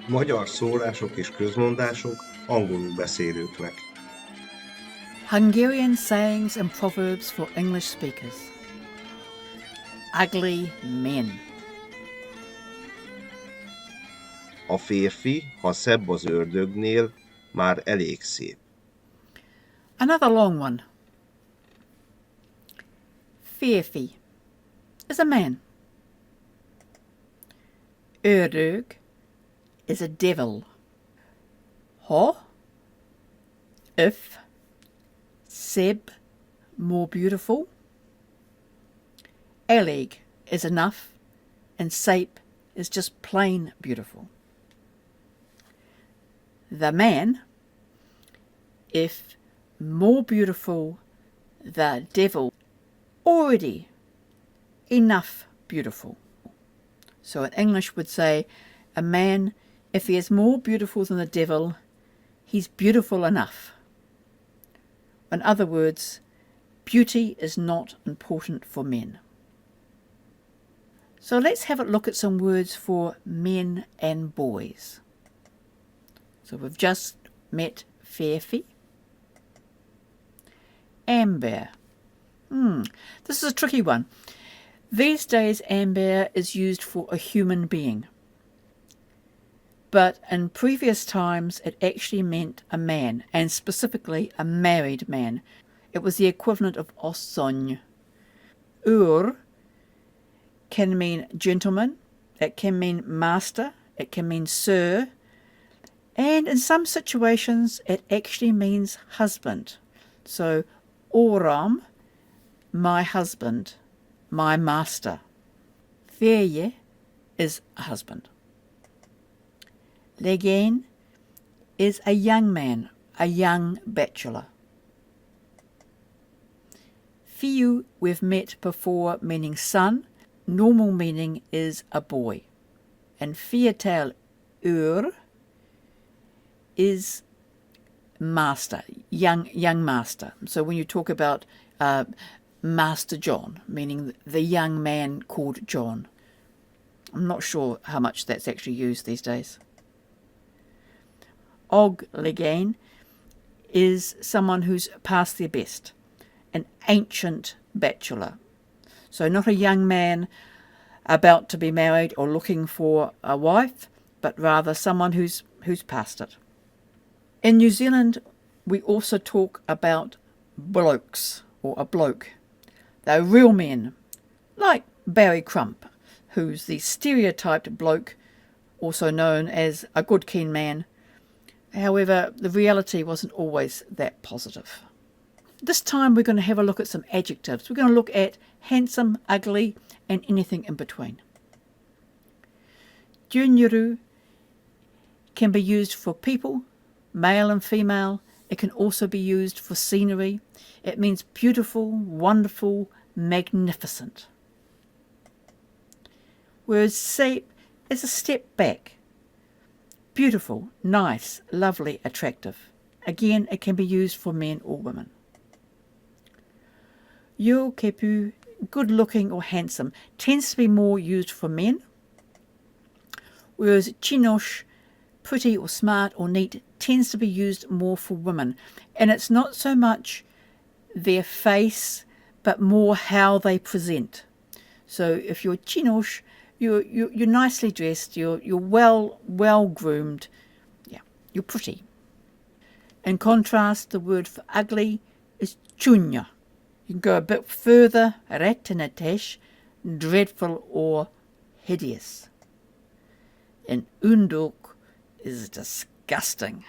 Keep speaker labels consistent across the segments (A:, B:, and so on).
A: Magyar szólások és közmondások angolul beszélőknek.
B: Hungarian sayings and proverbs for English speakers. Ugly men.
A: A férfi, ha szebb az ördögnél, már elég szép.
B: Another long one. Férfi is a man. Ördög is a devil. Ha, if, szebb, more beautiful. Elég is enough, and szép is just plain beautiful. The man, if more beautiful, the devil, already enough beautiful. So in English would say, a man, if he is more beautiful than the devil, he's beautiful enough. In other words, beauty is not important for men. So let's have a look at some words for men and boys. So we've just met férfi. Ember. This is a tricky one. These days, ember is used for a human being. But in previous times, it actually meant a man, and specifically a married man. It was the equivalent of asszony. Úr can mean gentleman, it can mean master, it can mean sir, and in some situations, it actually means husband. So, óram, my husband, my master. Férje is a husband. Legény is a young man, a young bachelor. Fiú we've met before, meaning son. Normal meaning is a boy. And fiatal úr is master, young master. So when you talk about Master John, meaning the young man called John. I'm not sure how much that's actually used these days. Og legény is someone who's past their best, an ancient bachelor. So not a young man about to be married or looking for a wife, but rather someone who's past it. In New Zealand, we also talk about blokes or a bloke. They're real men, like Barry Crump, who's the stereotyped bloke, also known as a good keen man. However, the reality wasn't always that positive. This time we're going to have a look at some adjectives. We're going to look at handsome, ugly, and anything in between. Junuru can be used for people, male and female. It can also be used for scenery. It means beautiful, wonderful, magnificent. Whereas szép is a step back. Beautiful, nice, lovely, attractive. Again, it can be used for men or women. Jó képű, good looking or handsome, tends to be more used for men. Whereas csinos, pretty or smart or neat, tends to be used more for women. And it's not so much their face, but more how they present. So if you're csinos, you're nicely dressed, you're well groomed, you're pretty. In contrast, the word for ugly is csúnya. You can go a bit further, rettenetes, dreadful or hideous. And undok is disgusting.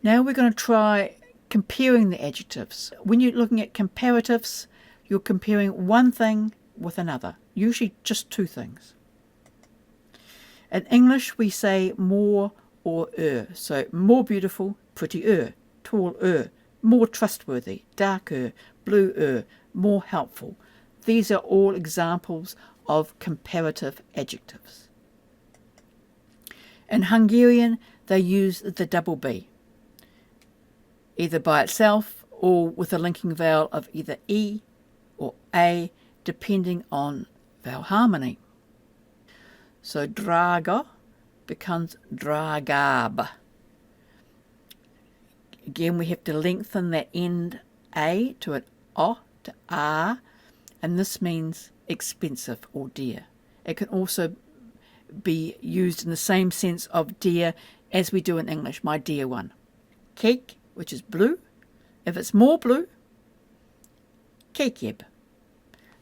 B: Now we're going to try comparing the adjectives. When you're looking at comparatives, you're comparing one thing with another, usually just two things. In English, we say more or so more beautiful, prettier, taller, more trustworthy, darker, bluer, more helpful. These are all examples of comparative adjectives. In Hungarian, they use the double B, either by itself or with a linking vowel of either E or A, depending on vowel harmony. So draga becomes drágább. Again, we have to lengthen that end A to an O to A, and this means expensive or dear. It can also be used in the same sense of dear as we do in English, my dear one. Kék, which is blue. If it's more blue, kékebb.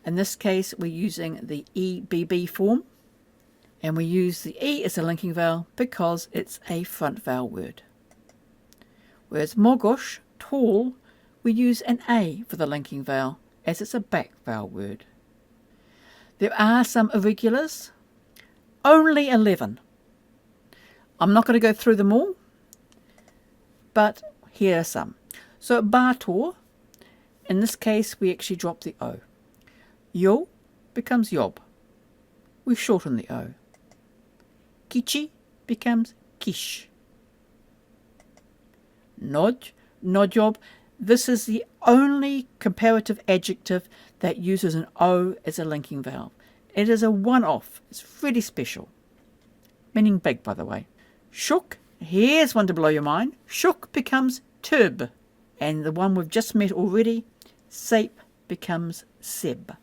B: In this case, we're using the EBB form, and we use the E as a linking vowel because it's a front vowel word. Whereas mogos, tall, we use an A for the linking vowel as it's a back vowel word. There are some irregulars, only 11. I'm not going to go through them all, but here are some. So bátor, in this case we actually drop the O. Yo becomes yob. We shorten the O. Kicsi becomes kish. Nagy, nagyobb. This is the only comparative adjective that uses an O as a linking vowel. It is a one-off. It's really special. Meaning big, by the way. Shook, here's one to blow your mind. Shook becomes több. And the one we've just met already, szép, becomes szebb.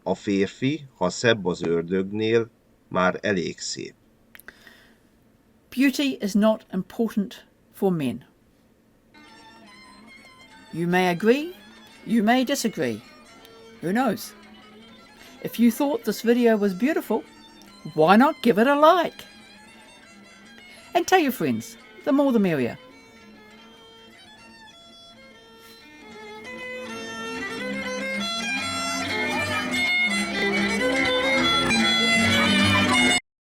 A: A férfi, ha szebb az ördögnél, már elég szép.
B: Beauty is not important for men. You may agree, you may disagree. Who knows? If you thought this video was beautiful, why not give it a like? And tell your friends, the more the merrier.